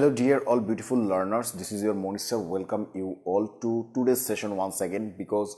Hello dear all beautiful learners, this is your Monisha. Welcome you all to today's session once again because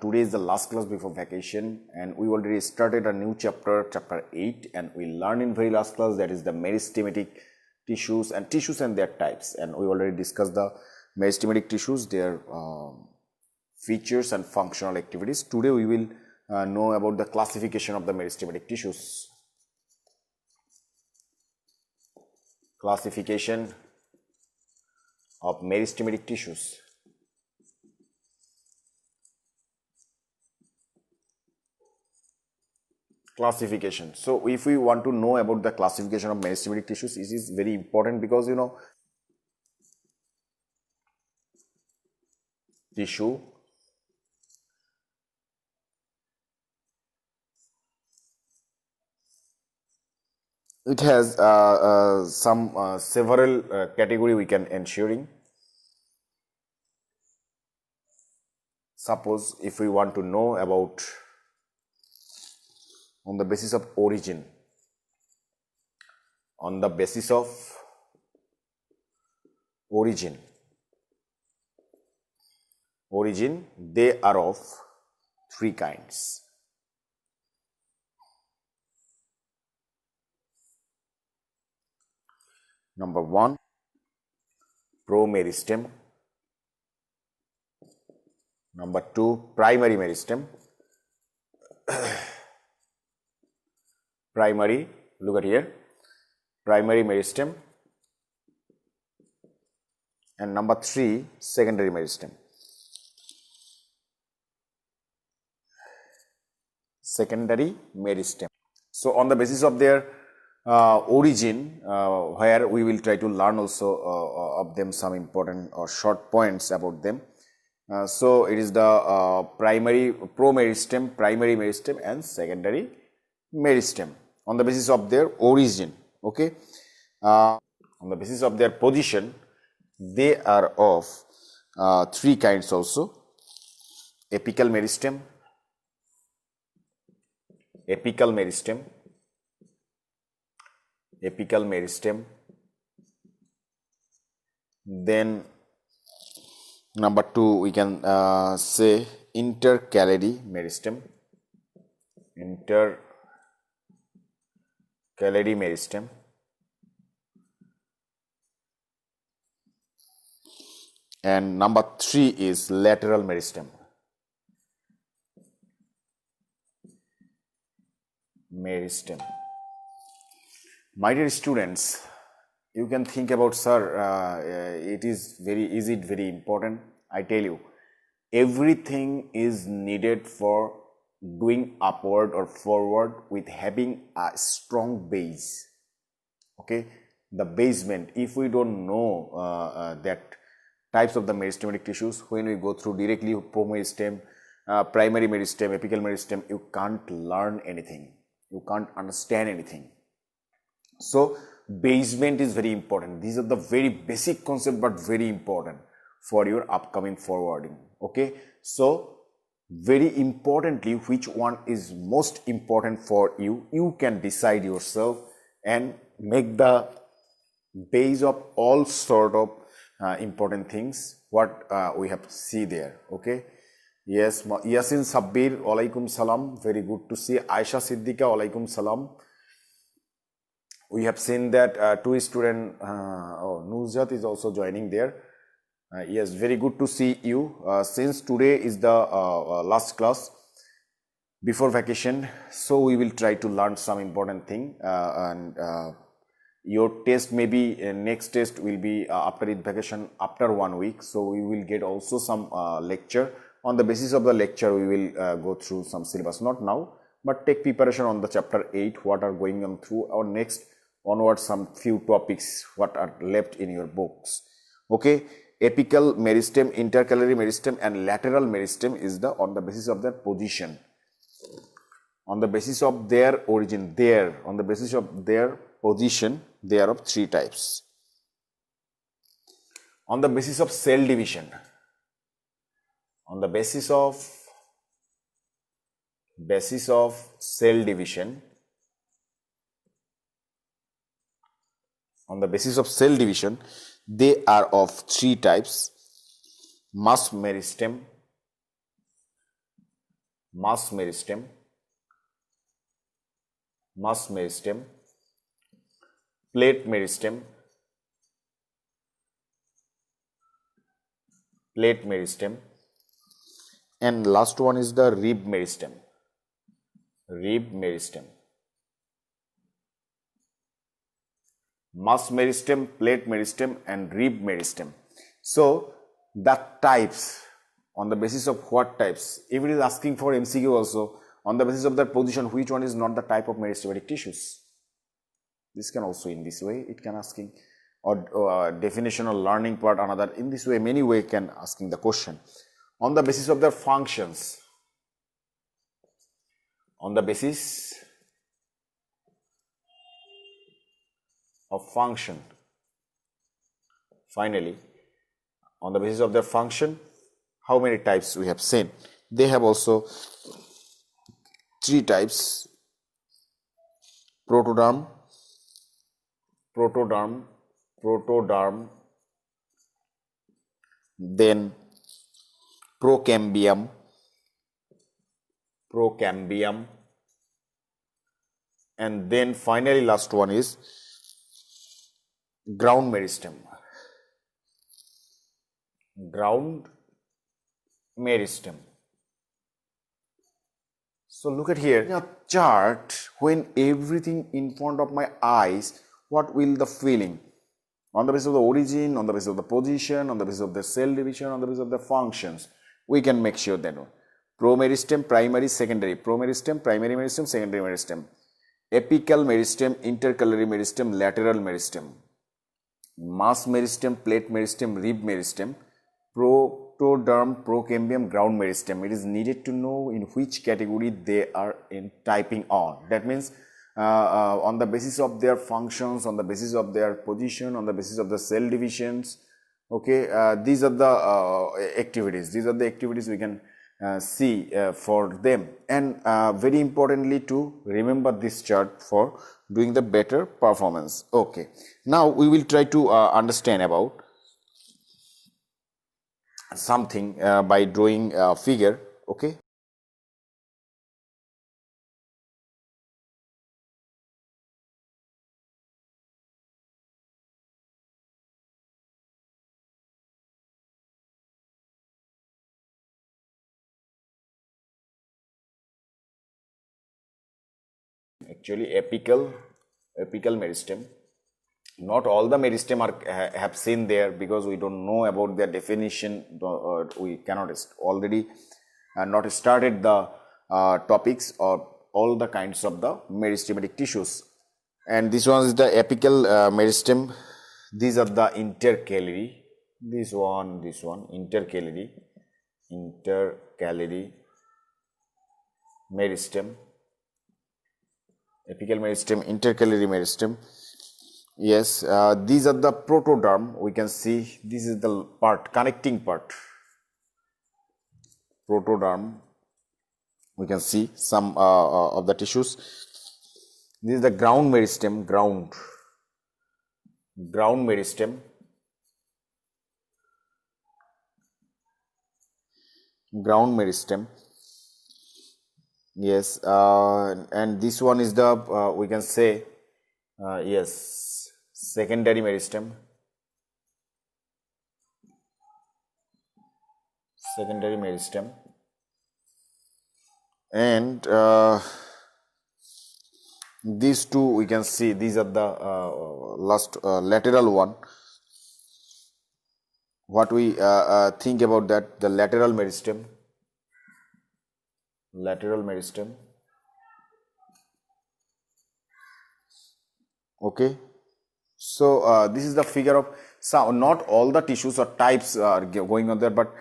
today is the last class before vacation and we already started a new chapter, chapter 8, and we learned in very last class that is the meristematic tissues and their types, and we already discussed the meristematic tissues, their features and functional activities. Today we will know about the classification of the meristematic tissues. Classification of meristematic tissues. Classification. So if we want to know about the classification of meristematic tissues, it is very important because tissue it has several category we can ensuring. Suppose if we want to know about on the basis of origin, they are of three kinds. Number 1, promeristem. Number 2, primary meristem. Primary, look at here, primary meristem. And number 3, secondary meristem. Secondary meristem. So on the basis of their origin, where we will try to learn also of them some important or short points about them. So it is the primary promeristem, primary meristem and secondary meristem on the basis of their origin. Okay, on the basis of their position, they are of three kinds also: apical meristem, then number 2 we can say intercalary meristem, and number 3 is lateral meristem. My dear students, you can think about, sir, it is very important. I tell you, everything is needed for doing upward or forward with having a strong base. Okay, the basement, if we don't know that types of the meristematic tissues, when we go through directly promeristem, primary meristem, apical meristem, you can't learn anything, you can't understand anything. So basement is very important. These are the very basic concept but very important for your upcoming forwarding. Okay, so very importantly, which one is most important for you, you can decide yourself and make the base of all sort of important things what we have see there. Okay, yes, Yasin Sabbir, alaikum salam, very good to see. Aisha Siddika, alaikum salam. We have seen that 2 students, Nuzhat is also joining there. Yes, very good to see you. Since today is the last class before vacation, so we will try to learn some important thing, and your test maybe next test will be after Eid vacation, after 1 week. So we will get also some lecture. On the basis of the lecture, we will go through some syllabus, not now, but take preparation on the chapter 8, what are going on through our next onward, some few topics what are left in your books. Okay, apical meristem, intercalary meristem and lateral meristem is the on the basis of their position, on the basis of their origin, on the basis of their position, they are of three types. On the basis of cell division, on the basis of cell division, On the basis of cell division, they are of three types: mass meristem, mass meristem, mass meristem, plate meristem, plate meristem, and last one is the rib meristem, rib meristem. Mass meristem, plate meristem, and rib meristem. So the types, on the basis of what types, if it is asking for MCQ also, on the basis of that position, which one is not the type of meristematic tissues. This can also in this way it can asking, or definition or learning part another, in this way many way can asking the question. On the basis of their functions, on the basis of function, finally on the basis of their function, how many types we have seen? They have also three types: protoderm, protoderm, protoderm, then procambium, procambium, and then finally last one is ground meristem, ground meristem. So look at here, in a chart, when everything in front of my eyes, what will the feeling? On the basis of the origin, on the basis of the position, on the basis of the cell division, on the basis of the functions, we can make sure that one. Promeristem, primary, secondary, promeristem, primary meristem, secondary meristem, apical meristem, intercalary meristem, lateral meristem, mass meristem, plate meristem, rib meristem, protoderm, procambium, ground meristem. It is needed to know in which category they are in typing on. That means on the basis of their functions, on the basis of their position, on the basis of the cell divisions. Okay, these are the activities. These are the activities we can see for them, and very importantly to remember this chart for doing the better performance. Okay, now we will try to understand about something by drawing a figure. Okay. Actually apical meristem. Not all the meristem are have seen there, because we don't know about their definition. We cannot already not started the topics or all the kinds of the meristematic tissues. And this one is the apical meristem. These are the intercalary. This one, intercalary meristem. Apical meristem, intercalary meristem. Yes, these are the protoderm. We can see this is the part, connecting part. Protoderm. We can see some of the tissues. This is the ground meristem, ground meristem. Ground meristem. Yes, and this one is the we can say yes, secondary meristem. Secondary meristem, and these two we can see, these are the last lateral one. What we think about that, the lateral meristem. Lateral meristem. Okay, so this is the figure of, so not all the tissues or types are going on there, but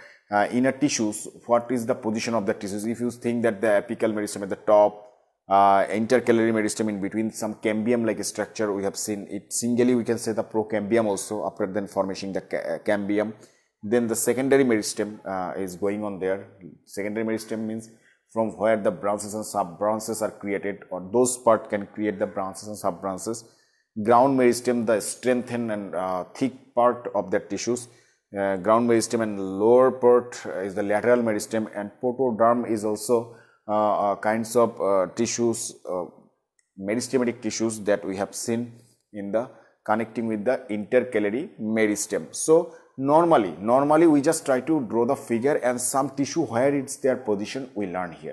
in a tissues, what is the position of the tissues? If you think that the apical meristem at the top, intercalary meristem in between, some cambium like structure we have seen it singly, we can say the procambium also, after then formation the cambium. Then the secondary meristem is going on there. Secondary meristem means from where the branches and sub branches are created, or those part can create the branches and sub branches. ground meristem, the strengthened and thick part of the tissues. Ground meristem and lower part is the lateral meristem, and protoderm is also kinds of tissues, meristematic tissues that we have seen in the connecting with the intercalary meristem. So normally we just try to draw the figure, and some tissue where it's their position we learn here.